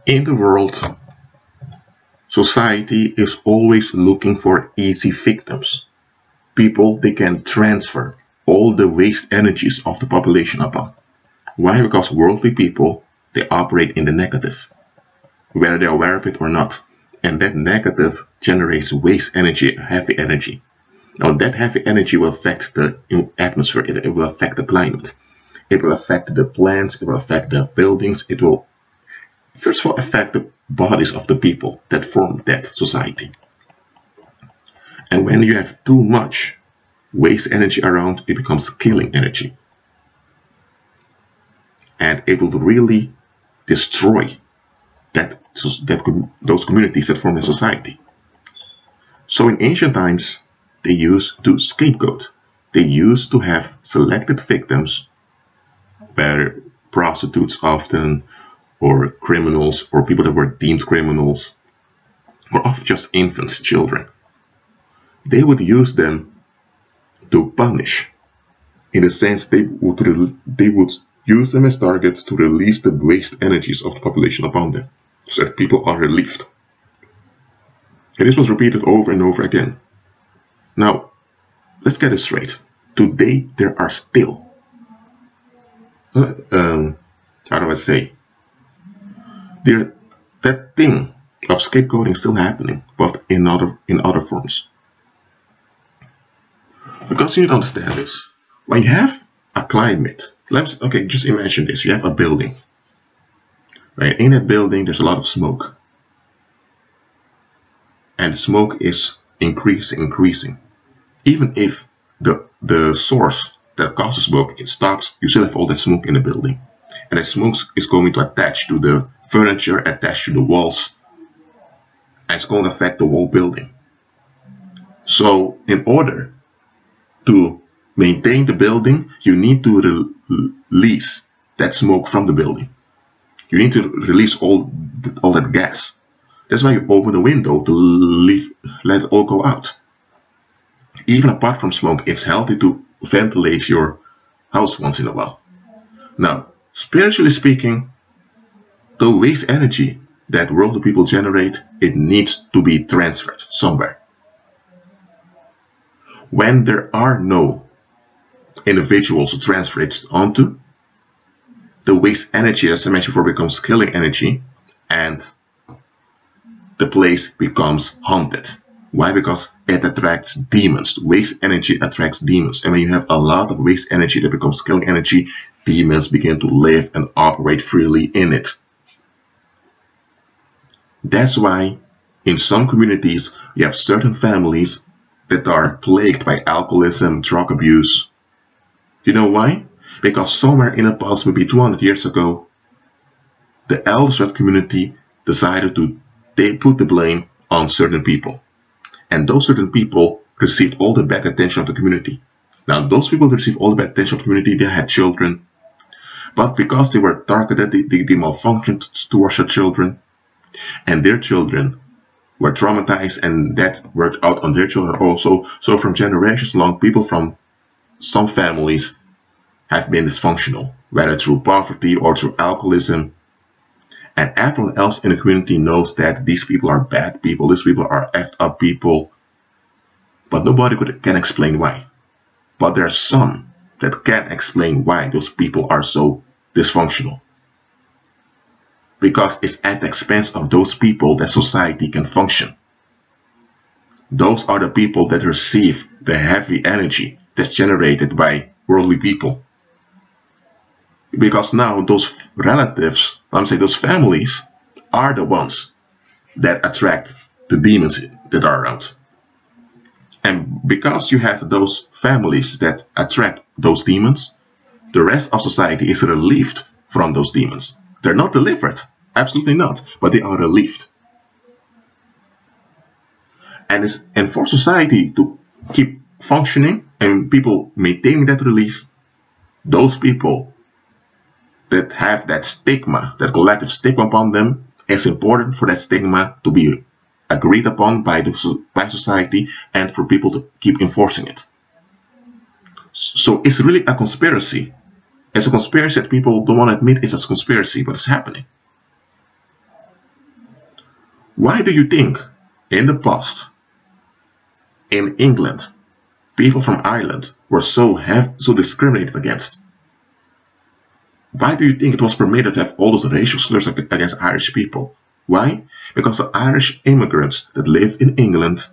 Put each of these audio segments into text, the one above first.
In the world, society is always looking for easy victims, people they can transfer all the waste energies of the population upon. Why? Because worldly people, they operate in the negative, whether they're aware of it or not. And that negative generates waste energy, heavy energy. Now that heavy energy will affect the atmosphere, it will affect the climate, it will affect the plants, it will affect the buildings, it will first of all affect the bodies of the people that form that society. And when you have too much waste energy around, it becomes killing energy. And it will really destroy those communities that form a society. So in ancient times, they used to scapegoat. They used to have selected victims, where prostitutes often, or criminals, or people that were deemed criminals, or often just infants, children. They would use them to punish. In a sense, they would use them as targets to release the waste energies of the population upon them, so that people are relieved. And this was repeated over and over again. Now, let's get it straight. Today, there are still, how do I say, that thing of scapegoating still happening, but in other forms. Because you need to understand this. When you have a climate, okay, just imagine this. You have a building. Right? In that building, there's a lot of smoke. And the smoke is increasing. Even if the source that causes smoke, it stops, you still have all that smoke in the building. And that smoke is going to attach to the furniture, attach to the walls, and it's going to affect the whole building. So in order to maintain the building, you need to release that smoke from the building. You need to release all that gas. That's why you open the window to let it all go out. Even apart from smoke, it's healthy to ventilate your house once in a while. Now, spiritually speaking, the waste energy that worldly people generate, it needs to be transferred somewhere. When there are no individuals to transfer it onto, the waste energy, as I mentioned before, becomes killing energy, and the place becomes haunted. Why? Because it attracts demons. Waste energy attracts demons. And when you have a lot of waste energy that becomes killing energy, demons begin to live and operate freely in it. That's why in some communities you have certain families that are plagued by alcoholism, drug abuse. You know why? Because somewhere in the past, maybe 200 years ago, the elders of that community decided to put the blame on certain people. And those certain people received all the bad attention of the community. Now, those people that received all the bad attention of the community, they had children. But because they were targeted, they malfunctioned towards their children. And their children were traumatized, and that worked out on their children also. So from generations long, people from some families have been dysfunctional, whether through poverty or through alcoholism. And everyone else in the community knows that these people are bad people, these people are effed up people, but nobody can explain why. But there are some that can explain why those people are so dysfunctional. Because it's at the expense of those people that society can function. Those are the people that receive the heavy energy that's generated by worldly people. Because now those relatives, those families, are the ones that attract the demons that are around. And because you have those families that attract those demons, the rest of society is relieved from those demons. They're not delivered, absolutely not, but they are relieved. And for society to keep functioning and people maintaining that relief, those people that have that stigma, that collective stigma upon them, it's important for that stigma to be agreed upon by society and for people to keep enforcing it. So it's really a conspiracy. It's a conspiracy that people don't want to admit it's a conspiracy, but it's happening. Why do you think in the past, in England, people from Ireland were so discriminated against? Why do you think it was permitted to have all those racial slurs against Irish people? Why? Because the Irish immigrants that lived in England,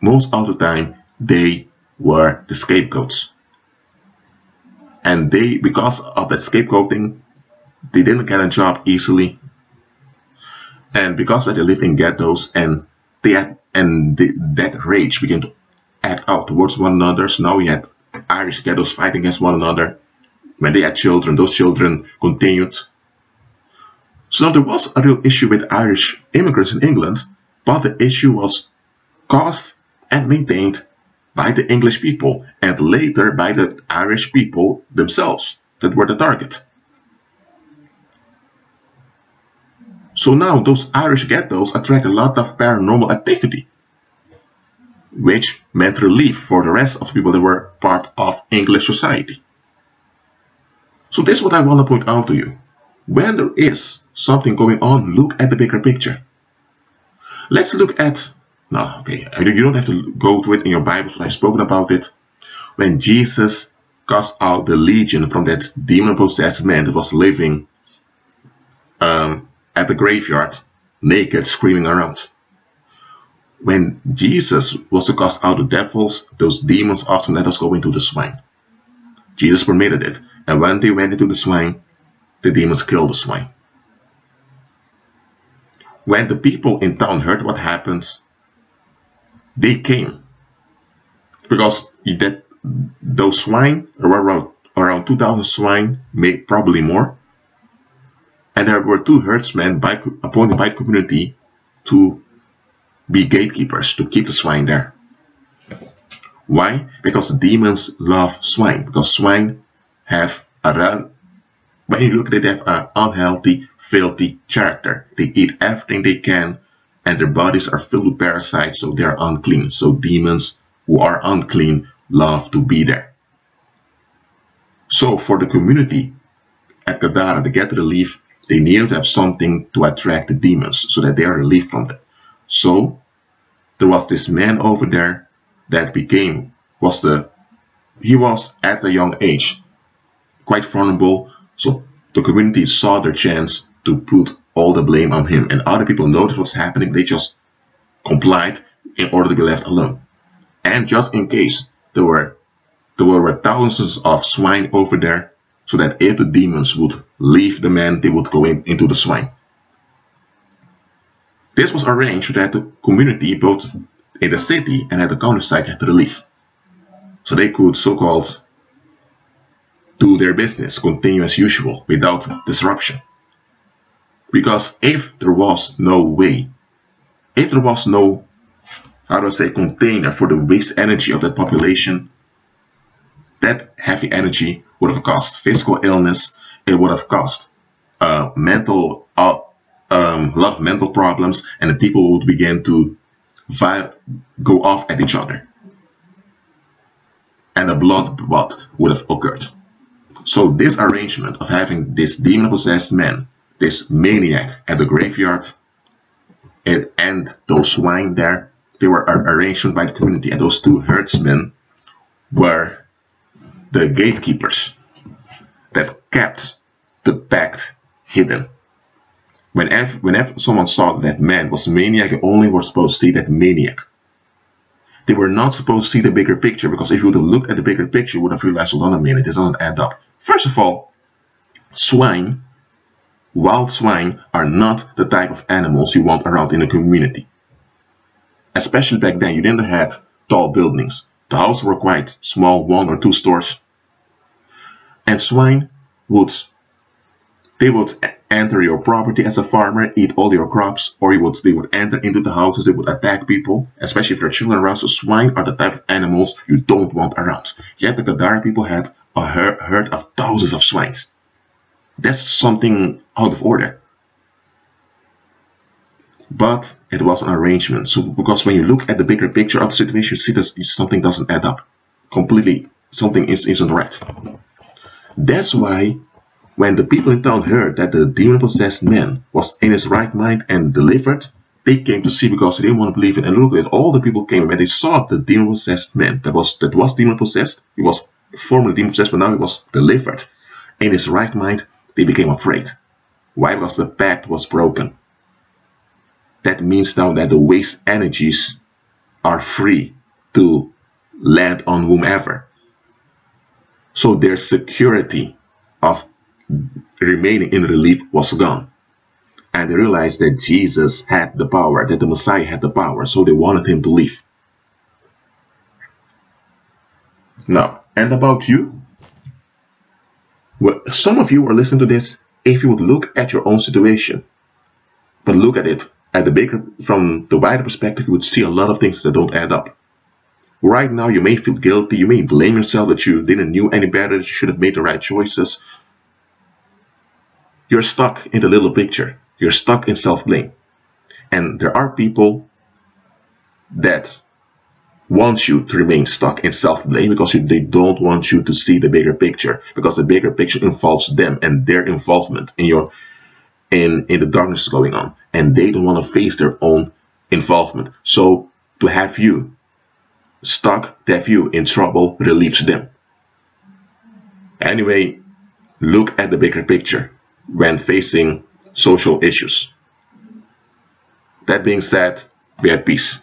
most of the time, they were the scapegoats. And they, because of that scapegoating, they didn't get a job easily. And because of that, they lived in ghettos, and that rage began to act out towards one another. So now we had Irish ghettos fighting against one another. When they had children, those children continued. So there was a real issue with Irish immigrants in England, but the issue was caused and maintained by the English people, and later by the Irish people themselves that were the target. So now those Irish ghettos attract a lot of paranormal activity, which meant relief for the rest of the people that were part of English society. So this is what I want to point out to you. When there is something going on, look at the bigger picture. Let's look at, you don't have to go to it in your Bible, but I've spoken about it. When Jesus cast out the legion from that demon-possessed man that was living at the graveyard, naked, screaming around. When Jesus was to cast out the devils, those demons often let us go into the swine. Jesus permitted it. And when they went into the swine, the demons killed the swine. When the people in town heard what happened, they came. Because those swine, around 2,000 swine, probably more. And there were 2 herdsmen appointed by the community to be gatekeepers, to keep the swine there. Why? Because demons love swine. Because swine have when you look at it, they have an unhealthy, filthy character. They eat everything they can, and their bodies are filled with parasites, so they are unclean. So demons who are unclean love to be there. So for the community at Gadara to get relief, they needed to have something to attract the demons, so that they are relieved from them. So there was this man over there that he was at a young age quite vulnerable, so the community saw their chance to put all the blame on him, and other people noticed what's happening. They just complied in order to be left alone. And just in case, there were thousands of swine over there, so that if the demons would leave the man, they would go into the swine. This was arranged so that the community, both in the city and at the countryside, had relief. So they could so-called do their business, continue as usual, without disruption. Because if there was no container for the waste energy of that population, that heavy energy would have caused physical illness, it would have caused a lot of mental problems, and the people would begin to go off at each other. And a bloodbath would have occurred. So this arrangement of having this demon-possessed man, this maniac at the graveyard, and those swine there, they were arranged by the community, and those 2 herdsmen were the gatekeepers that kept the pact hidden. Whenever someone saw that man was a maniac, they only were supposed to see that maniac. They were not supposed to see the bigger picture, because if you would have looked at the bigger picture, you would have realized, hold on a minute, this doesn't add up. First of all, wild swine are not the type of animals you want around in a community. Especially back then, you didn't have tall buildings. The houses were quite small, 1 or 2 stores. And swine would enter your property as a farmer, eat all your crops, or they would enter into the houses, they would attack people, especially if there are children around. So swine are the type of animals you don't want around. Yet the Gadara people had a herd of thousands of swines. That's something out of order. But it was an arrangement. So because when you look at the bigger picture of the situation, you see that something doesn't add up. Completely, something isn't right. That's why when the people in town heard that the demon-possessed man was in his right mind and delivered, they came to see because they didn't want to believe it. And look at it, all the people came and they saw the demon-possessed man that was demon-possessed. He was formerly demon-possessed, but now he was delivered. In his right mind, they became afraid. Why? Because the pact was broken. That means now that the waste energies are free to land on whomever. So their security of remaining in relief was gone. And they realized that Jesus had the power, that the Messiah had the power, so they wanted him to leave. Now, and about you? Well, some of you are listening to this, if you would look at your own situation, but look at it at the bigger, from the wider perspective, you would see a lot of things that don't add up. Right now, you may feel guilty, you may blame yourself that you didn't know any better, that you should have made the right choices. You're stuck in the little picture. You're stuck in self-blame. And there are people that want you to remain stuck in self-blame because they don't want you to see the bigger picture, because the bigger picture involves them and their involvement in the darkness going on, and they don't want to face their own involvement. So to have you stuck, to have you in trouble, relieves them. Anyway, look at the bigger picture when facing social issues. That being said, be at peace.